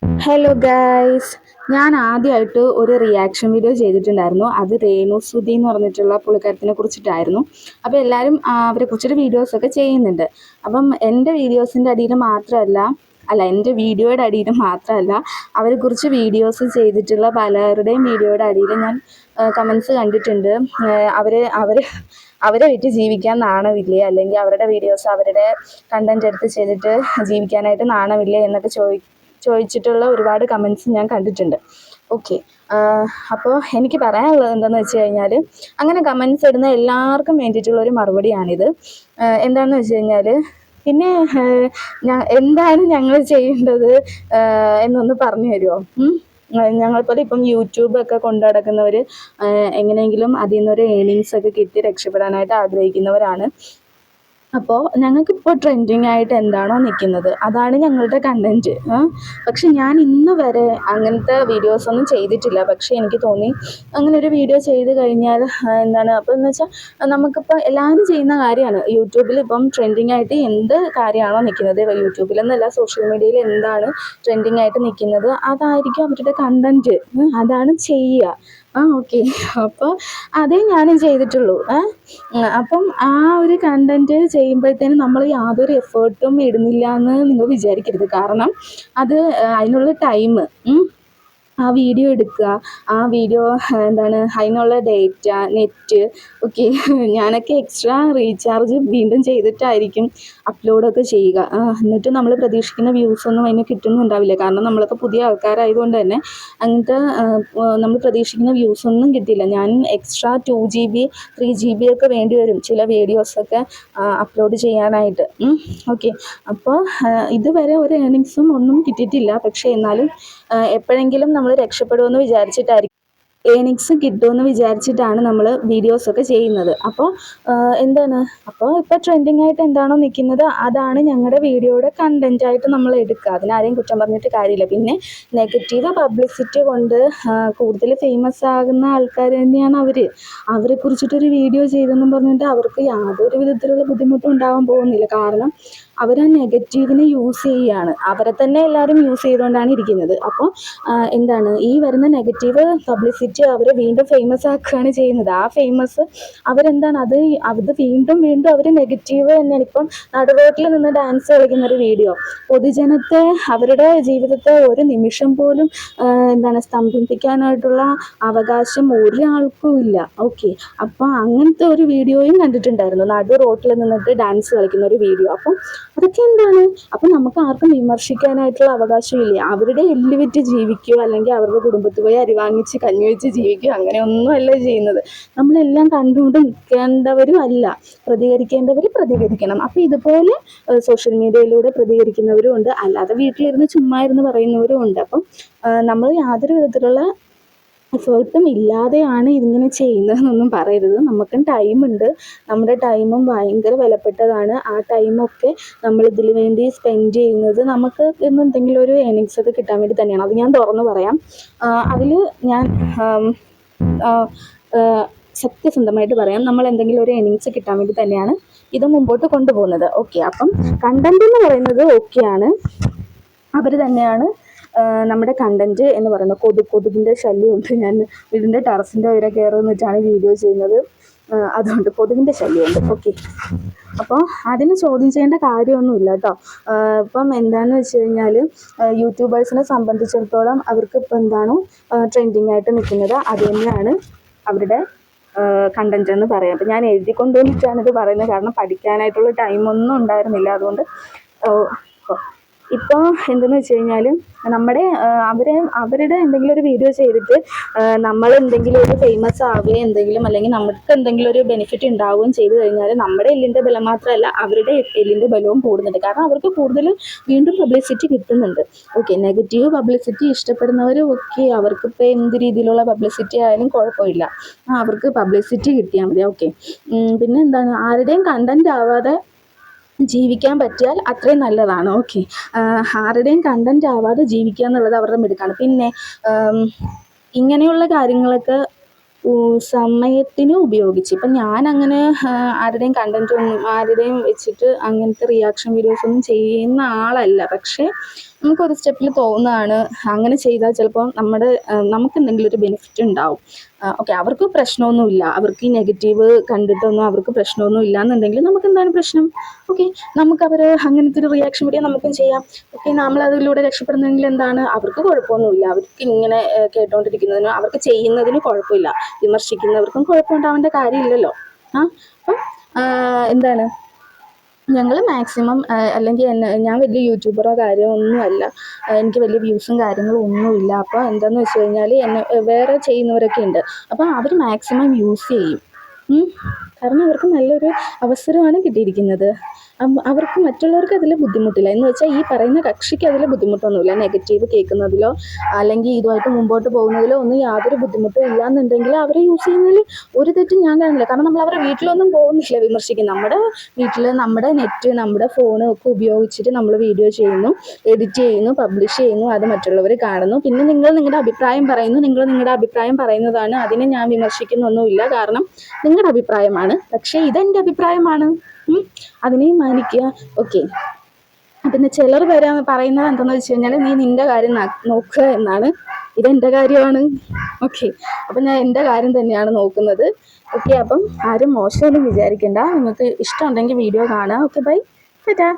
Hello guys, ഞാൻ ആദ്യമായിട്ട് ഒരു റിയാക്ഷൻ വീഡിയോ ചെയ്തിട്ടുണ്ടായിരുന്നു. അത് രേണു സുധി എന്ന് പറഞ്ഞിട്ടുള്ള പുള്ളിക്കാരത്തിനെ കുറിച്ചിട്ടായിരുന്നു. അപ്പോൾ എല്ലാവരും അവരെ കുറിച്ചിട്ട് വീഡിയോസൊക്കെ ചെയ്യുന്നുണ്ട്. അപ്പം എൻ്റെ വീഡിയോസിൻ്റെ അടിയിൽ മാത്രമല്ല, എൻ്റെ വീഡിയോയുടെ അടിയിൽ മാത്രമല്ല, അവരെ കുറിച്ച് വീഡിയോസ് ചെയ്തിട്ടുള്ള പലരുടെയും വീഡിയോയുടെ അടിയിൽ ഞാൻ കമൻസ് കണ്ടിട്ടുണ്ട്. അവരെ വിറ്റ് ജീവിക്കാൻ നാണമില്ലേ, അല്ലെങ്കിൽ അവരുടെ വീഡിയോസ് അവരുടെ കണ്ടന്റ് എടുത്ത് ചെയ്തിട്ട് ജീവിക്കാനായിട്ട് നാണമില്ലേ എന്നൊക്കെ ചോദിച്ചിട്ടുള്ള ഒരുപാട് കമൻസ് ഞാൻ കണ്ടിട്ടുണ്ട്. ഓക്കെ, അപ്പോൾ എനിക്ക് പറയാനുള്ളത് എന്താണെന്ന് വെച്ച് കഴിഞ്ഞാൽ, അങ്ങനെ കമൻസ് ഇടുന്ന എല്ലാവർക്കും വേണ്ടിയിട്ടുള്ളൊരു മറുപടിയാണിത്. എന്താണെന്ന് വെച്ച് കഴിഞ്ഞാൽ, പിന്നെ എന്താണ് ഞങ്ങൾ ചെയ്യേണ്ടത് എന്നൊന്ന് പറഞ്ഞു തരുമോ? ഞങ്ങളെപ്പോലെ ഇപ്പം യൂട്യൂബൊക്കെ കൊണ്ടു നടക്കുന്നവർ എങ്ങനെയെങ്കിലും അതിൽ നിന്നൊരു ഏണിങ്സ് ഒക്കെ കിട്ടി രക്ഷപ്പെടാനായിട്ട് ആഗ്രഹിക്കുന്നവരാണ്. അപ്പോൾ ഞങ്ങൾക്കിപ്പോൾ ട്രെൻഡിങ് ആയിട്ട് എന്താണോ നിൽക്കുന്നത് അതാണ് ഞങ്ങളുടെ കണ്ടൻറ്റ്. പക്ഷെ ഞാൻ ഇന്ന് വരെ അങ്ങനത്തെ വീഡിയോസൊന്നും ചെയ്തിട്ടില്ല. പക്ഷേ എനിക്ക് തോന്നി അങ്ങനെ ഒരു വീഡിയോ ചെയ്ത് കഴിഞ്ഞാൽ അപ്പോൾ എന്ന് വെച്ചാൽ നമുക്കിപ്പോൾ എല്ലാവരും ചെയ്യുന്ന കാര്യമാണ്. യൂട്യൂബിൽ ഇപ്പം ട്രെൻഡിങ് ആയിട്ട് എന്ത് കാര്യമാണോ നിൽക്കുന്നത്, യൂട്യൂബിലെന്നല്ല സോഷ്യൽ മീഡിയയിൽ എന്താണ് ട്രെൻഡിങ് ആയിട്ട് നിൽക്കുന്നത് അതായിരിക്കും അവരുടെ കണ്ടൻറ്റ്. അതാണ് ചെയ്യുക. ഓക്കെ, അപ്പോൾ അതേ ഞാനും ചെയ്തിട്ടുള്ളൂ. അപ്പം ആ ഒരു കണ്ടൻറ്റ് ചെയ്യുമ്പോഴത്തേനും നമ്മൾ യാതൊരു എഫേർട്ടും ഇടുന്നില്ല എന്ന് നിങ്ങൾ വിചാരിക്കരുത്. കാരണം അത് അതിനുള്ള ടൈം, ആ വീഡിയോ എടുക്കുക, ആ വീഡിയോ അതിനുള്ള ഡേറ്റ, നെറ്റ്, ഓക്കെ, ഞാനൊക്കെ എക്സ്ട്രാ റീചാർജ് വീണ്ടും ചെയ്തിട്ടായിരിക്കും അപ്ലോഡൊക്കെ ചെയ്യുക. എന്നിട്ട് നമ്മൾ പ്രതീക്ഷിക്കുന്ന വ്യൂസൊന്നും അതിന് കിട്ടുന്നുണ്ടാവില്ല. കാരണം നമ്മളൊക്കെ പുതിയ ആൾക്കാരായതുകൊണ്ട് തന്നെ അങ്ങനത്തെ നമ്മൾ പ്രതീക്ഷിക്കുന്ന വ്യൂസൊന്നും കിട്ടില്ല. ഞാൻ എക്സ്ട്രാ 2 GB 3 GB ഒക്കെ വേണ്ടി വരും ചില വീഡിയോസൊക്കെ അപ്ലോഡ് ചെയ്യാനായിട്ട്. ഓക്കെ, അപ്പോൾ ഇതുവരെ ഒരു ഏണിങ്സും ഒന്നും കിട്ടിയിട്ടില്ല. പക്ഷേ എന്നാലും എപ്പോഴെങ്കിലും നമ്മൾ രക്ഷപ്പെടുമെന്ന് വിചാരിച്ചിട്ടായിരിക്കും, ഏണിങ്സ് കിട്ടുമെന്ന് വിചാരിച്ചിട്ടാണ് നമ്മൾ വീഡിയോസൊക്കെ ചെയ്യുന്നത്. അപ്പോൾ ഇപ്പോൾ ട്രെൻഡിങ് ആയിട്ട് എന്താണോ നിൽക്കുന്നത് അതാണ് ഞങ്ങളുടെ വീഡിയോയുടെ കണ്ടൻറ്റായിട്ട് നമ്മൾ എടുക്കുക. അതിനാരെയും കുറ്റം പറഞ്ഞിട്ട് കാര്യമില്ല. പിന്നെ നെഗറ്റീവ് പബ്ലിസിറ്റി കൊണ്ട് കൂടുതൽ ഫേമസ് ആകുന്ന ആൾക്കാർ തന്നെയാണ് അവരെ കുറിച്ചിട്ടൊരു വീഡിയോ ചെയ്തെന്നും പറഞ്ഞിട്ട് അവർക്ക് യാതൊരു വിധത്തിലുള്ള ബുദ്ധിമുട്ടും ഉണ്ടാവാൻ പോകുന്നില്ല. കാരണം അവർ ആ നെഗറ്റീവിനെ യൂസ് ചെയ്യുകയാണ്. അവരെ തന്നെ എല്ലാവരും യൂസ് ചെയ്തുകൊണ്ടാണ് ഇരിക്കുന്നത്. അപ്പോൾ ഈ വരുന്ന നെഗറ്റീവ് പബ്ലിസിറ്റി അവരെ വീണ്ടും ഫേമസ് ആക്കുകയാണ് ചെയ്യുന്നത്. ആ ഫേമസ് അത് വീണ്ടും വീണ്ടും അവർ നെഗറ്റീവ് തന്നെയാണ്. ഇപ്പം നടുറോട്ടിൽ നിന്ന് ഡാൻസ് കളിക്കുന്നൊരു വീഡിയോ പൊതുജനത്തെ, അവരുടെ ജീവിതത്തെ ഒരു നിമിഷം പോലും സ്തംഭിപ്പിക്കാനായിട്ടുള്ള അവകാശം ഒരാൾക്കും ഇല്ല. ഓക്കെ, അപ്പോൾ അങ്ങനത്തെ ഒരു വീഡിയോയും കണ്ടിട്ടുണ്ടായിരുന്നു, നടു റോട്ടിൽ നിന്നിട്ട് ഡാൻസ് കളിക്കുന്ന ഒരു വീഡിയോ. അപ്പം അതൊക്കെ അപ്പം നമുക്ക് ആർക്കും വിമർശിക്കാനായിട്ടുള്ള അവകാശമില്ല. അവരുടെ എല്ല് വിറ്റ് ജീവിക്കുകയോ അല്ലെങ്കിൽ അവരുടെ കുടുംബത്തിൽ പോയി അരി വാങ്ങിച്ച് കഞ്ഞി വെച്ച് ജീവിക്കുകയോ അങ്ങനെയൊന്നും അല്ല ചെയ്യുന്നത്. നമ്മളെല്ലാം കണ്ടുകൊണ്ട് നിൽക്കേണ്ടവരും അല്ല, പ്രതികരിക്കേണ്ടവർ പ്രതികരിക്കണം. അപ്പോൾ ഇതുപോലെ സോഷ്യൽ മീഡിയയിലൂടെ പ്രതികരിക്കുന്നവരും ഉണ്ട്, അല്ലാതെ വീട്ടിലിരുന്ന് ചുമ്മാ ഇരുന്ന് പറയുന്നവരും ഉണ്ട്. അപ്പം നമ്മൾ യാതൊരു വിധത്തിലുള്ള എഫേർട്ടും ഇല്ലാതെയാണ് ഇതിങ്ങനെ ചെയ്യുന്നതെന്നൊന്നും പറയരുത്. നമുക്കും ടൈമുണ്ട്, നമ്മുടെ ടൈമും ഭയങ്കര വിലപ്പെട്ടതാണ്. ആ ടൈമൊക്കെ നമ്മൾ ഇതിന് വേണ്ടി സ്പെൻഡ് ചെയ്യുന്നത് നമുക്ക് എന്തെങ്കിലും ഒരു ഏണിങ്സ് ഒക്കെ കിട്ടാൻ വേണ്ടി തന്നെയാണ്. അത് ഞാൻ തുറന്നു പറയാം. അതിൽ ഞാൻ സത്യസന്ധമായിട്ട് പറയാം, നമ്മൾ എന്തെങ്കിലും ഒരു ഏണിങ്സ് കിട്ടാൻ വേണ്ടി തന്നെയാണ് ഇത് മുമ്പോട്ട് കൊണ്ടുപോകുന്നത്. ഓക്കെ, അപ്പം കണ്ടന്റ് എന്ന് പറയുന്നത് ഓക്കെയാണ്, അവർ തന്നെയാണ് നമ്മുടെ കണ്ടന്റ് എന്ന് പറയുന്നത്. കൊതുകിൻ്റെ ശല്യമുണ്ട്. ഞാൻ വീടിൻ്റെ ടെറസിൻ്റെ ഉയരെ കയറി നിന്നിട്ടാണ് വീഡിയോ ചെയ്യുന്നത്, അതുകൊണ്ട് കൊതുകിൻ്റെ ശല്യമുണ്ട്. ഓക്കെ, അപ്പോൾ അതിന് ചോദ്യം ചെയ്യേണ്ട കാര്യമൊന്നുമില്ല കേട്ടോ. ഇപ്പം എന്താണെന്ന് വെച്ച് കഴിഞ്ഞാൽ, യൂട്യൂബേഴ്സിനെ സംബന്ധിച്ചിടത്തോളം അവർക്ക് ഇപ്പോൾ എന്താണോ ട്രെൻഡിങ് ആയിട്ട് നിൽക്കുന്നത് അത് തന്നെയാണ് അവരുടെ കണ്ടന്റ് എന്ന് പറയാം. അപ്പം ഞാൻ എഴുതിക്കൊണ്ട് വന്നിട്ടാണ് ഇത് പറയുന്നത്, കാരണം പഠിക്കാനായിട്ടുള്ള ടൈമൊന്നും ഉണ്ടായിരുന്നില്ല. അതുകൊണ്ട് ഇപ്പോൾ എന്തെന്ന് വെച്ച് കഴിഞ്ഞാൽ, അവരുടെ എന്തെങ്കിലും ഒരു വീഡിയോ ചെയ്തിട്ട് നമ്മൾ എന്തെങ്കിലും ഒരു ഫേമസ് ആവുകയും എന്തെങ്കിലും, അല്ലെങ്കിൽ നമുക്ക് എന്തെങ്കിലും ഒരു ബെനിഫിറ്റ് ഉണ്ടാവുകയും ചെയ്തു കഴിഞ്ഞാൽ നമ്മുടെ എല്ലിൻ്റെ ബലം മാത്രമല്ല അവരുടെ എല്ലിൻ്റെ ബലവും കൂടുന്നുണ്ട്. കാരണം അവർക്ക് കൂടുതൽ വീണ്ടും പബ്ലിസിറ്റി കിട്ടുന്നുണ്ട്. ഓക്കെ, നെഗറ്റീവ് പബ്ലിസിറ്റി ഇഷ്ടപ്പെടുന്നവർ ഓക്കെ, അവർക്കിപ്പോൾ എന്ത് രീതിയിലുള്ള പബ്ലിസിറ്റി ആയാലും കുഴപ്പമില്ല, അവർക്ക് പബ്ലിസിറ്റി കിട്ടിയാൽ മതി. ഓക്കെ, പിന്നെ ആരുടെയും കണ്ടന്റ് ആവാതെ ജീവിക്കാൻ പറ്റിയാൽ അത്രയും നല്ലതാണ്. ഓക്കെ, ആരുടെയും കണ്ടന്റ് ആവാതെ ജീവിക്കുക എന്നുള്ളത് അവരുടെ മിടുക്കാണ്. പിന്നെ ഇങ്ങനെയുള്ള കാര്യങ്ങളൊക്കെ സമയത്തിന് ഉപയോഗിച്ച്, ഇപ്പം ഞാനങ്ങനെ ആരുടെയും കണ്ടന്റ് ആരുടെയും വെച്ചിട്ട് അങ്ങനത്തെ റിയാക്ഷൻ വീഡിയോസൊന്നും ചെയ്യുന്ന ആളല്ല. പക്ഷേ നമുക്കൊരു സ്റ്റെപ്പിൽ തോന്നുകയാണ് അങ്ങനെ ചെയ്താൽ ചിലപ്പോൾ നമുക്ക് എന്തെങ്കിലും ഒരു ബെനിഫിറ്റ് ഉണ്ടാവും. ഓക്കെ, അവർക്ക് പ്രശ്നമൊന്നുമില്ല, അവർക്ക് ഈ നെഗറ്റീവ് കണ്ടിട്ടൊന്നും അവർക്ക് പ്രശ്നമൊന്നും ഇല്ല എന്നുണ്ടെങ്കിൽ നമുക്ക് എന്താണ് പ്രശ്നം? ഓക്കെ, നമുക്കവർ അങ്ങനത്തെ ഒരു റിയാക്ഷൻ വീഡിയോ നമുക്കും ചെയ്യാം. ഓക്കെ, നമ്മളതിലൂടെ രക്ഷപ്പെടുന്നെങ്കിൽ എന്താണ്? അവർക്ക് കുഴപ്പമൊന്നുമില്ല, അവർക്ക് ഇങ്ങനെ കേട്ടോണ്ടിരിക്കുന്നതിനും അവർക്ക് ചെയ്യുന്നതിന് കുഴപ്പമില്ല, വിമർശിക്കുന്നവർക്കും കുഴപ്പമുണ്ടാവേണ്ട കാര്യമില്ലല്ലോ. അപ്പം എന്താണ്, ഞങ്ങൾ മാക്സിമം അല്ലെങ്കിൽ ഞാൻ വലിയ യൂട്യൂബറോ കാര്യമോ ഒന്നുമല്ല, എനിക്ക് വലിയ വ്യൂസും കാര്യങ്ങളും ഒന്നുമില്ല. അപ്പോൾ എന്താണെന്ന് വെച്ച് കഴിഞ്ഞാൽ വേറെ ചെയ്യുന്നവരൊക്കെ ഉണ്ട്, അപ്പോൾ അവർ മാക്സിമം യൂസ് ചെയ്യും. കാരണം അവർക്ക് നല്ലൊരു അവസരമാണ് കിട്ടിയിരിക്കുന്നത്. അവർക്ക് മറ്റുള്ളവർക്ക് അതിൽ ബുദ്ധിമുട്ടില്ല എന്ന് വെച്ചാൽ ഈ പറയുന്ന കക്ഷിക്ക് അതിൽ ബുദ്ധിമുട്ടൊന്നുമില്ല, നെഗറ്റീവ് കേൾക്കുന്നതിലോ അല്ലെങ്കിൽ ഇതുമായിട്ട് മുമ്പോട്ട് പോകുന്നതിലോ ഒന്നും യാതൊരു ബുദ്ധിമുട്ടും ഇല്ല എന്നുണ്ടെങ്കിൽ അവർ യൂസ് ചെയ്യുന്നതിൽ ഒരു തെറ്റും ഞാൻ കാണില്ല. കാരണം നമ്മൾ അവരുടെ വീട്ടിലൊന്നും പോകുന്നില്ല വിമർശിക്കും, നമ്മുടെ വീട്ടിൽ നമ്മുടെ നെറ്റ് നമ്മുടെ ഫോണും ഒക്കെ ഉപയോഗിച്ചിട്ട് നമ്മൾ വീഡിയോ ചെയ്യുന്നു, എഡിറ്റ് ചെയ്യുന്നു, പബ്ലിഷ് ചെയ്യുന്നു, അത് മറ്റുള്ളവർ കാണുന്നു, പിന്നെ നിങ്ങൾ നിങ്ങളുടെ അഭിപ്രായം പറയുന്നു. നിങ്ങൾ നിങ്ങളുടെ അഭിപ്രായം പറയുന്നതാണ്, അതിനെ ഞാൻ വിമർശിക്കുന്നൊന്നുമില്ല, കാരണം നിങ്ങളുടെ അഭിപ്രായമാണ്. പക്ഷേ ഇതെൻ്റെ അഭിപ്രായമാണ്, അതിനെയും മാനിക്കുക. ഓക്കെ, പിന്നെ ചിലർ പറയുന്നത് എന്താണെന്ന് വെച്ച് കഴിഞ്ഞാൽ നീ നിൻ്റെ കാര്യം നോക്കുക എന്നാണ്. ഇതെൻ്റെ കാര്യമാണ്. ഓക്കെ, അപ്പം ഞാൻ എൻ്റെ കാര്യം തന്നെയാണ് നോക്കുന്നത്. ഓക്കെ, അപ്പം ആരും മോശമൊന്നും വിചാരിക്കണ്ട. നിങ്ങൾക്ക് ഇഷ്ടമുണ്ടെങ്കിൽ വീഡിയോ കാണുക. Okay, bye, Tata.